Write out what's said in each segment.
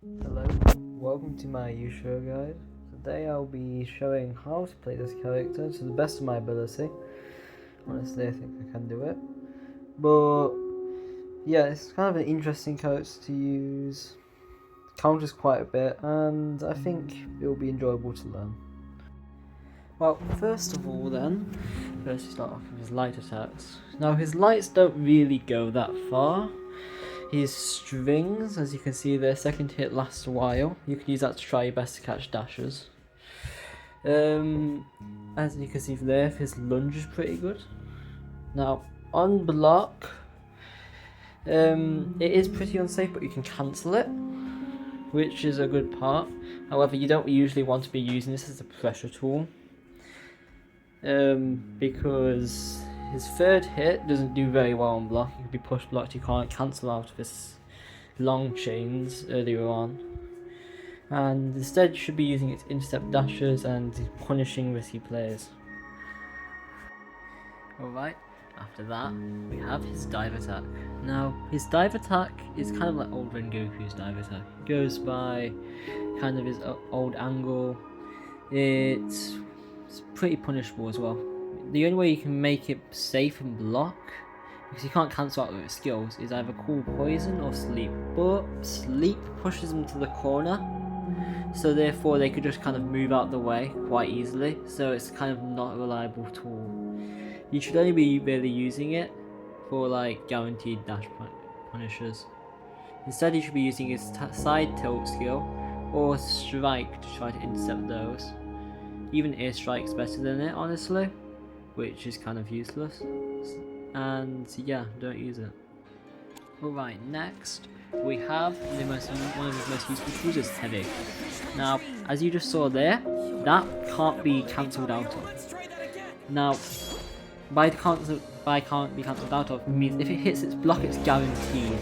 Hello, welcome to my Yushiro guide. Today I'll be showing how to play this character to the best of my ability. Honestly, I think I can do it. But yeah, it's kind of an interesting character to use. Counters quite a bit, and I think it will be enjoyable to learn. Well, first of all first we start off with his light attacks. Now his lights don't really go that far. His strings, as you can see, their second hit lasts a while. You can use that to try your best to catch dashes. As you can see from there, his lunge is pretty good. Now, on block, it is pretty unsafe, but you can cancel it, which is a good part. However, you don't usually want to be using this as a pressure tool, because his third hit doesn't do very well on block. You can be push blocked, you can't cancel out of his long chains earlier on. And instead you should be using it to intercept dashes and punishing risky players. Alright, after that we have his dive attack. Now his dive attack is kind of like old Rengoku's dive attack. It goes by kind of his old angle. It's pretty punishable as well. The only way you can make it safe and block, because you can't cancel out with its skills, is either cool poison or sleep. But sleep pushes them to the corner, so therefore they could just kind of move out the way quite easily, so it's kind of not a reliable tool. You should only be really using it for like guaranteed dash punishers. Instead you should be using his side tilt skill or strike to try to intercept those. Even air strike's better than it, honestly, which is kind of useless. And yeah, don't use it. Alright, next we have one of his most useful tools is heavy. Now, as you just saw there, that can't be cancelled out of. Now, by can't be cancelled out of means if it hits its block, it's guaranteed.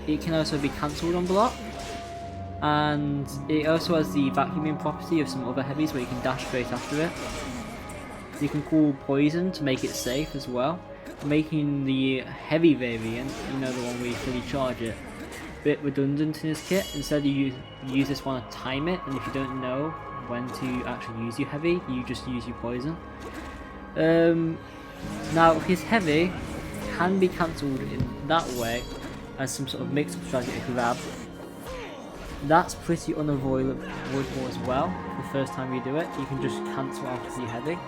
It can also be cancelled on block, and it also has the vacuuming property of some other heavies where you can dash straight after it. You can call poison to make it safe as well, making the heavy variant, you know, the one where you fully charge it, a bit redundant in his kit. Instead you use this one to time it, and if you don't know when to actually use your heavy, you just use your poison. Now his heavy can be cancelled in that way as some sort of mix-up strategy to grab. That's pretty unavoidable as well. The first time you do it, you can just cancel out of your heavy.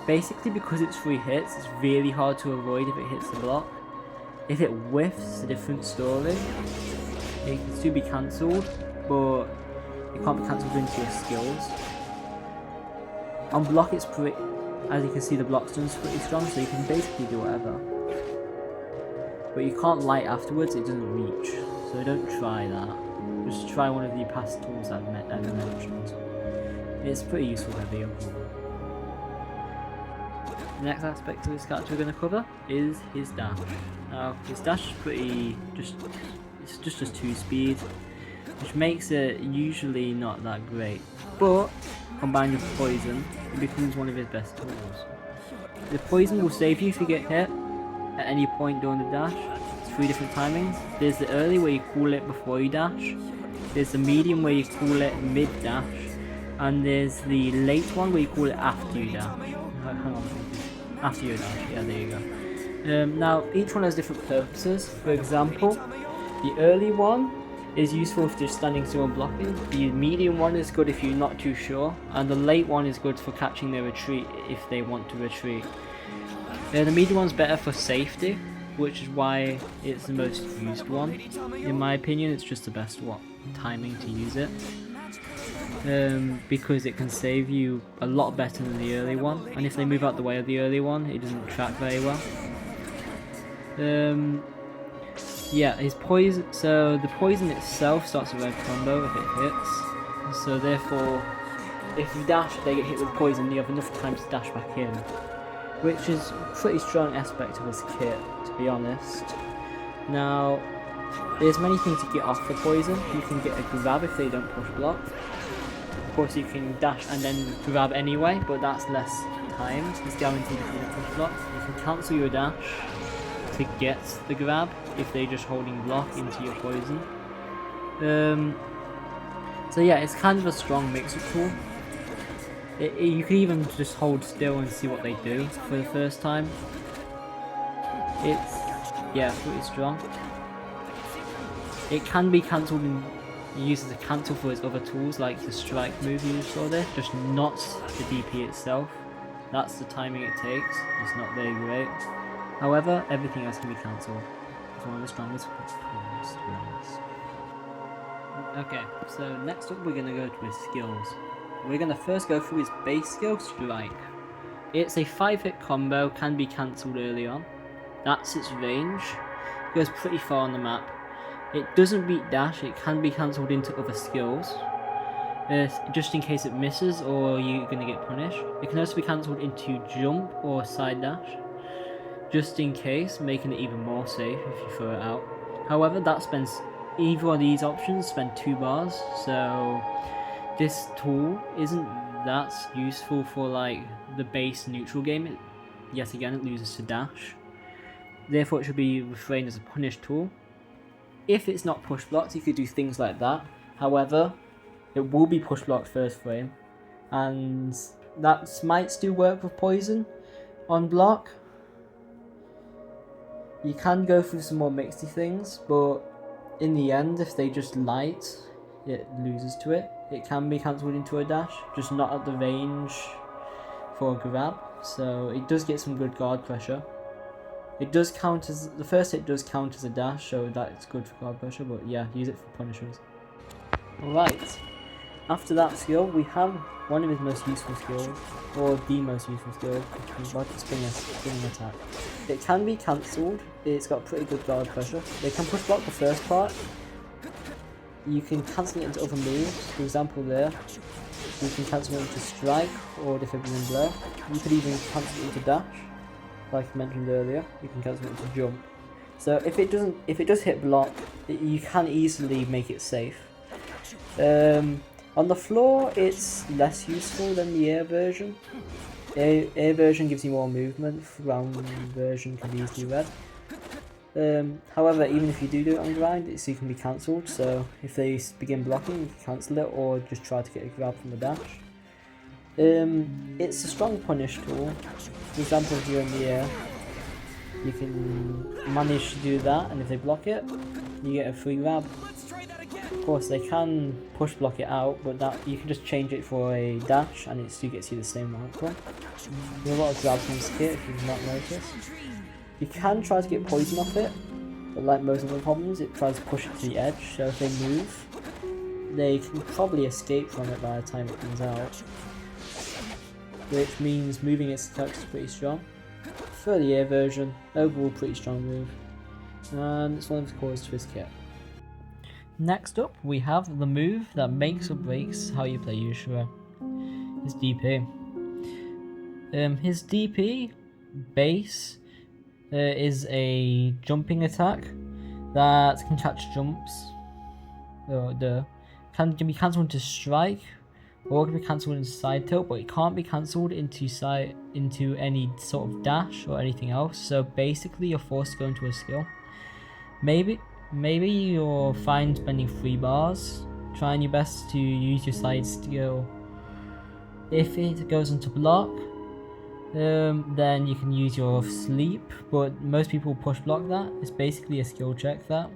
Basically, because it's 3 hits, it's really hard to avoid if it hits the block. If it whiffs, it's a different story. It can still be cancelled, but it can't be cancelled into your skills. On block, it's pretty, as you can see, the block stun's pretty strong, so you can basically do whatever. But you can't light afterwards, it doesn't reach, so don't try that. Just try one of the past tools I've ever mentioned. It's pretty useful heavy overall. The next aspect of this character we're going to cover is his dash. Now his dash is pretty it's just 2 speed, which makes it usually not that great, but combined with poison, it becomes one of his best tools. The poison will save you if you get hit at any point during the dash. It's 3 different timings. There's the early where you cool it before you dash, there's the medium where you cool it mid dash, and there's the late one where you cool it after you dash. Hang on. After your dash, yeah, there you go. Now, each one has different purposes. For example, the early one is useful if you're standing still and blocking. The medium one is good if you're not too sure, and the late one is good for catching their retreat if they want to retreat. The medium one's better for safety, which is why it's the most used one. In my opinion, it's just the best timing to use it. Because it can save you a lot better than the early one, and if they move out the way of the early one, it doesn't track very well. Yeah, his poison. So the poison itself starts a red combo if it hits. So therefore, if you dash, they get hit with poison. You have enough time to dash back in, which is a pretty strong aspect of his kit, to be honest. Now, there's many things to get off the poison. You can get a grab if they don't push block. Of course you can dash and then grab anyway, but that's less timed. It's guaranteed if you push block. You can cancel your dash to get the grab if they're just holding block into your poison. So yeah, it's kind of a strong mix-up tool. You can even just hold still and see what they do for the first time. It's, yeah, pretty strong. It can be cancelled and used as a cancel for its other tools, like the strike move you saw there, just not the DP itself. That's the timing it takes. It's not very great. However, everything else can be cancelled. It's one of the strongest tools, to be honest. Okay, so next up we're going to go to his skills. We're going to first go through his base skill, Strike. It's a 5-hit combo, can be cancelled early on. That's its range. It goes pretty far on the map. It doesn't beat dash, it can be cancelled into other skills. Just in case it misses or you're going to get punished. It can also be cancelled into jump or side dash. Just in case, making it even more safe if you throw it out. However, that spends, either of these options spend 2 bars, so this tool isn't that useful for like the base neutral game. Yet again, it loses to dash. Therefore, it should be refrained as a punish tool. If it's not push blocked, you could do things like that. However, it will be push blocked first frame, and that might still work with poison on block. You can go through some more mixy things, but in the end, if they just light, it loses to it. It can be cancelled into a dash, just not at the range for a grab, so it does get some good guard pressure. It does count as, the first hit does count as a dash, so that's good for guard pressure, but yeah, use it for punishers. Right, after that skill, we have one of his most useful skills, or the most useful skill, which is like spinning attack. It can be cancelled, it's got pretty good guard pressure. They can push block the first part. You can cancel it into other moves, for example there, you can cancel it into strike or defibrillating blow. You could even cancel it into dash, like I mentioned earlier. You can cancel it into jump. So if it does hit block, you can easily make it safe. On the floor, it's less useful than the air version. Air version gives you more movement, ground version can be easily read. However, even if you do it on grind, it still can be cancelled, so if they begin blocking, you can cancel it or just try to get a grab from the dash. It's a strong punish tool. For example, if you're in the air, you can manage to do that, and if they block it, you get a free grab. Of course, they can push block it out, but that you can just change it for a dash, and it still gets you the same outcome. There are a lot of grabs in this kit if you've not noticed. You can try to get poison off it, but like most of the problems, it tries to push it to the edge, so if they move, they can probably escape from it by the time it comes out. Which means moving its attacks is pretty strong. For the air version, overall pretty strong move, and it's one of the cores to his kit. Next up, we have the move that makes or breaks how you play Yushiro, his DP. His DP base is a jumping attack that can catch jumps. Can be cancelled into strike, or it can be cancelled into side tilt, but it can't be cancelled into any sort of dash or anything else. So basically, you're forced to go into a skill. Maybe you're fine spending 3 bars, trying your best to use your side skill. If it goes into block, then you can use your sleep, but most people push block that. It's basically a skill check that.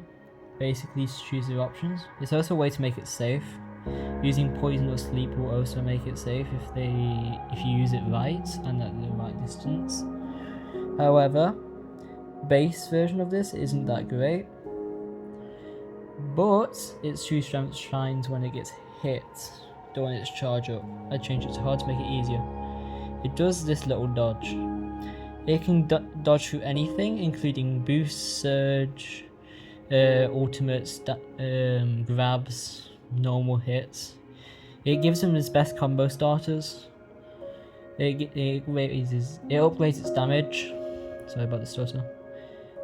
Basically choose your options. It's also a way to make it safe. Using poison or sleep will also make it safe if you use it right and at the right distance. However, base version of this isn't that great, but its true strength shines when it gets hit during its charge up. I changed it to hard to make it easier. It does this little dodge. It can dodge through anything, including boost, surge, ultimates, grabs, normal hits. It gives him his best combo starters. It upgrades its damage. Sorry about the stutter.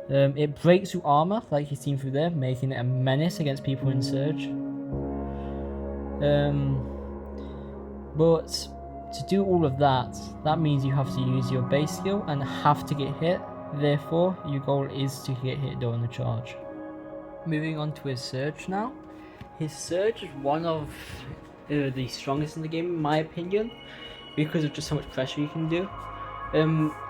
It breaks through armor, like you've seen through there, making it a menace against people in surge. But to do all of that, that means you have to use your base skill and have to get hit. Therefore, your goal is to get hit during the charge. Moving on to his surge now. His surge is one of the strongest in the game, in my opinion, because of just how much pressure you can do.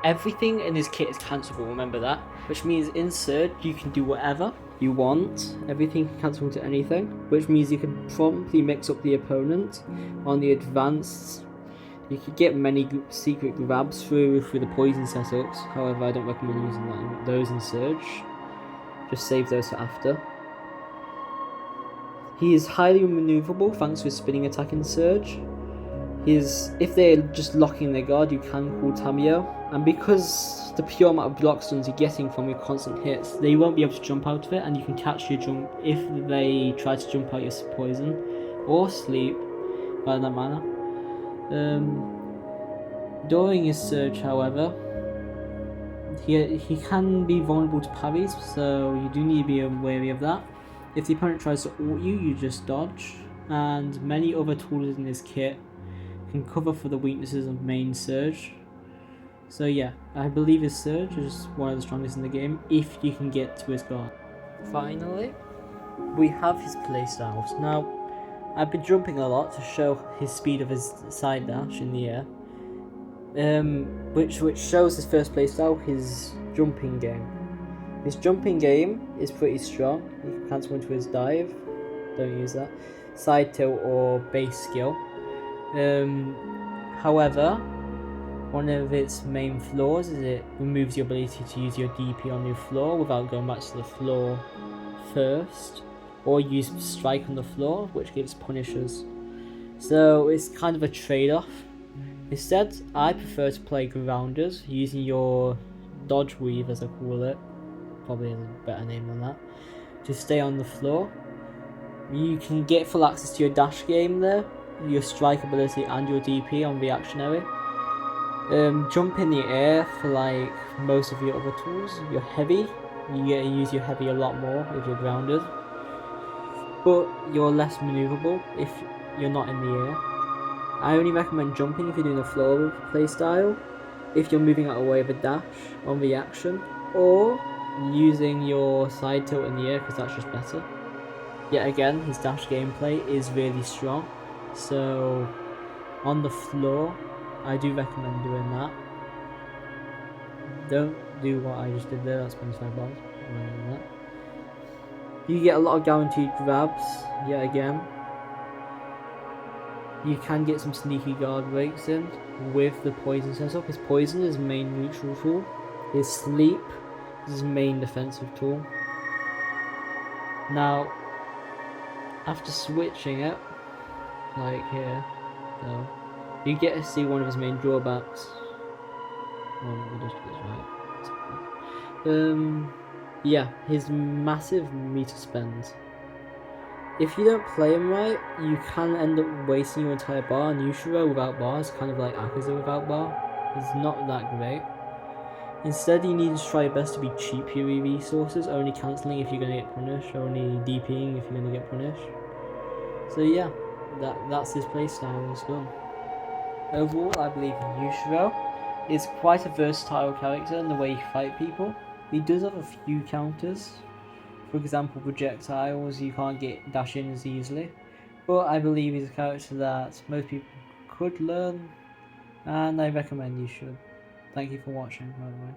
Everything in his kit is cancelable, remember that? Which means in surge you can do whatever you want. Everything can cancel into anything, which means you can promptly mix up the opponent. On the advanced, you could get many secret grabs through the poison setups. However, I don't recommend using those in surge. Just save those for after. He is highly maneuverable thanks to his spinning attack in surge. If they're just locking their guard, you can call Tamio, and because the pure amount of block stuns you're getting from your constant hits, they won't be able to jump out of it, and you can catch your jump if they try to jump out your poison or sleep by that manner. During his surge, however, he can be vulnerable to parries, so you do need to be wary of that. If the opponent tries to ult you, you just dodge, and many other tools in his kit can cover for the weaknesses of main surge. So yeah, I believe his surge is one of the strongest in the game if you can get to his guard. Finally, we have his playstyles. Now, I've been jumping a lot to show his speed of his side dash in the air, which shows his first playstyle, his jumping game. His jumping game is pretty strong. You can cancel into his dive, don't use that, side tilt or base skill. However, one of its main flaws is it removes your ability to use your DP on your floor without going back to the floor first, or use strike on the floor, which gives punishes. So it's kind of a trade-off. Instead, I prefer to play grounders using your dodge weave, as I call it, probably a better name than that, to stay on the floor. You can get full access to your dash game there, your strike ability and your DP on reactionary. Jump in the air for like most of your other tools. You're heavy, you get to use your heavy a lot more if you're grounded, but you're less maneuverable if you're not in the air. I only recommend jumping if you're doing a floor playstyle, if you're moving out of the way of a dash on reaction, or using your side tilt in the air because that's just better. Yet again, his dash gameplay is really strong, so on the floor, I do recommend doing that. Don't do what I just did there, that's been so bad. You get a lot of guaranteed grabs, yet again. You can get some sneaky guard breaks in with the poison setup. His poison is main neutral tool. His sleep is his main defensive tool. Now, after switching it, like here, though, you get to see one of his main drawbacks. Yeah, his massive meter spend. If you don't play him right, you can end up wasting your entire bar, and Yushiro without bar is kind of like Akaza without bar. It's not that great. Instead, you need to try your best to be cheap PoE resources, only cancelling if you're going to get punished, only DPing if you're going to get punished. So yeah, that's his playstyle as well. Overall, I believe Yushiro is quite a versatile character in the way he fights people. He does have a few counters. For example, projectiles, you can't get dash in as easily. But I believe he's a character that most people could learn, and I recommend you should. Thank you for watching, by the way.